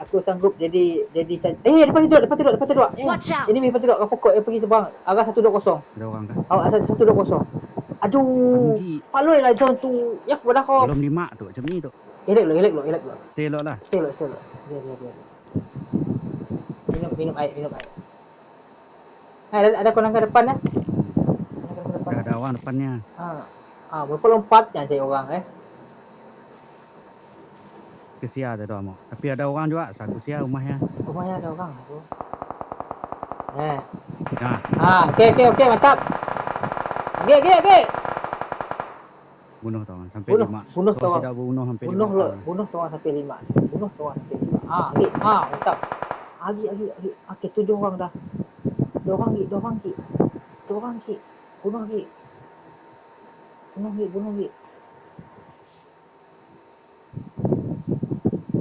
Aku sanggup jadi depan tu dua. Watch out. Ini depan tu dua. Kau pokok yang pergi seberang. Arah 120. Ada orang kah? Awak asal 120. Aduh. Anggi. Paloi lah zone tu. Ya kepada kau. Belum 5 tu macam ni tu. Elak lo. Telok lah. Stay lo. Biar. Minum air. Ada konang ke depan dah. Ada orang depannya. Berapa lompat yang saya orang Kesia tak ada mau. Tapi ada orang juga. Saku sia rumahnya. Rumahnya ada orang tu. Nah, Okey, mantap. Okey. bunuh tu orang sampai Bunuh 5. tu orang. Sudah bunuh sampai 5. Bunuh tu orang sampai 5. Okey. Mantap. Agi. Okey, 7 orang dah. 2 orang lagi. Bunuh lagi.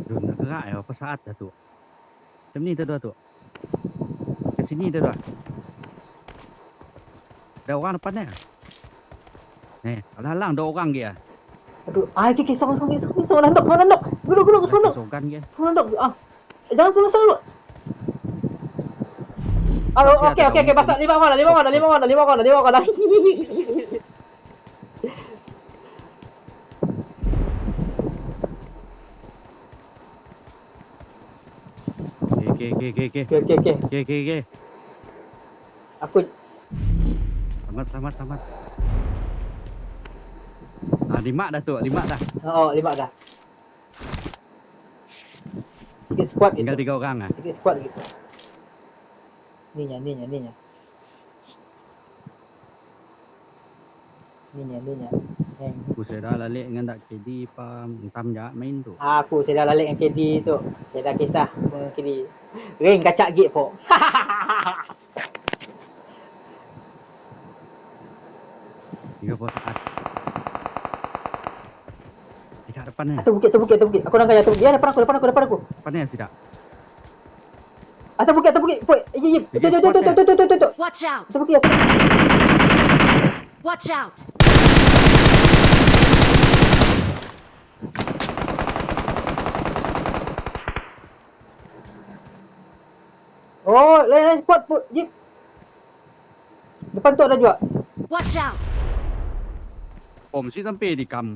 Duh, nak gerak ya apa saat dah tu. Macam ni tu. Ke sini tu. Ada orang depannya. Halang ada orang dia. Aduh, okey, sorang landok. Gulung sorang. Sogan dia. Sorang landok. Jangan sorang dulu. Okey, pasal 5 orang dah. Okey. Aku Selamat. 5 dah tu, 5 dah. 5 dah. Sikit squad Tinggal gitu. 3 orang ah. Sikit squad gitu. Ninya. Aku sudah lalik dengan tak KD pam entam je main tu. Aku saya dah lalik dengan KD tu. Saya dah kisah dengan KD. Ring kacak gate po. Tiga puluh saat. Tidak depan ni. Atas bukit. Aku nak atas bukit. Ya, depan aku. Depan ni tidak. Atas bukit. Poi. Ye. Tu. Watch out. Atas bukit. Watch out. Oh, lain spot jeep. Depan tu ada juga. Watch out. Mesti sampai di kam.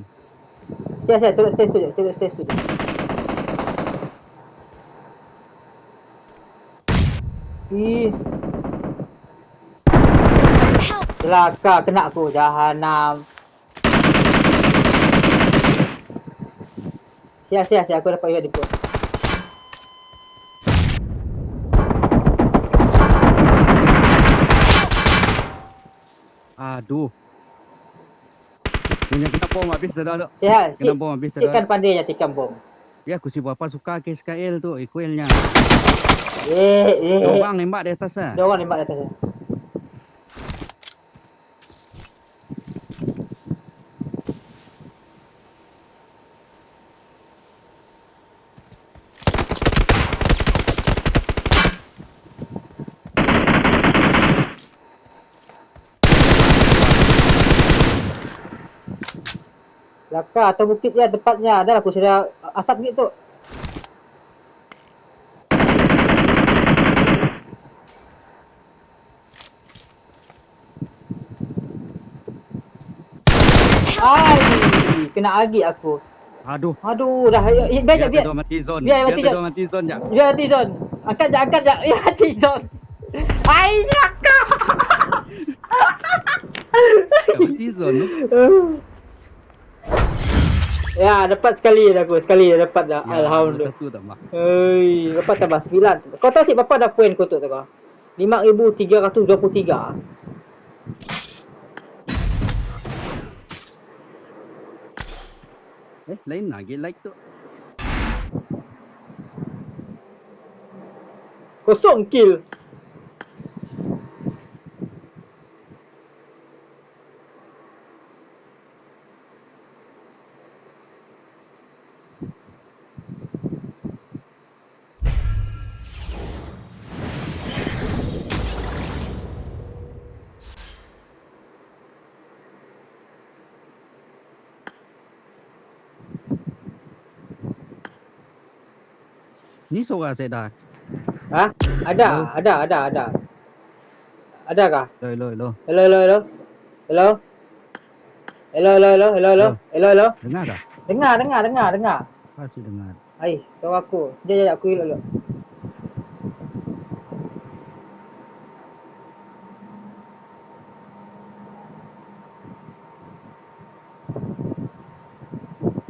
Saya turun stage tu. Help. Celaka kena aku jahanam. Sia aku dapat event diput. Aduh. Punya kena bom habis dah tu. Kena bom habis dah. Sikan pandai je tikam bom. Ya aku si berapa suka ke SKL tu equalnya. Orang nembak di atas ah. Dia orang nembak di atas. Laka atau bukit dia tepatnya adalah aku sudah asap gitu. Kena agi aku. Aduh, dah biar. Biar mati zone. Biar mati zone je. Angkat je. Ya mati zone. Laka. Mati zone tu. Ya, dapat sekali dah aku. Dapat dah. Ya, Alhamdulillah. satu tambah. Dapat tambah 9. Kau tahu si berapa dah poin kau tu kau? 5,323. Lain lagi like tu. 0 kill. Ni suara saya dah. Ha? Ada. Adakah? Hello. Hello. Hello. Dengar tak? Dengar. Pasti dengar. Ai, tahu aku. Jap aku elok.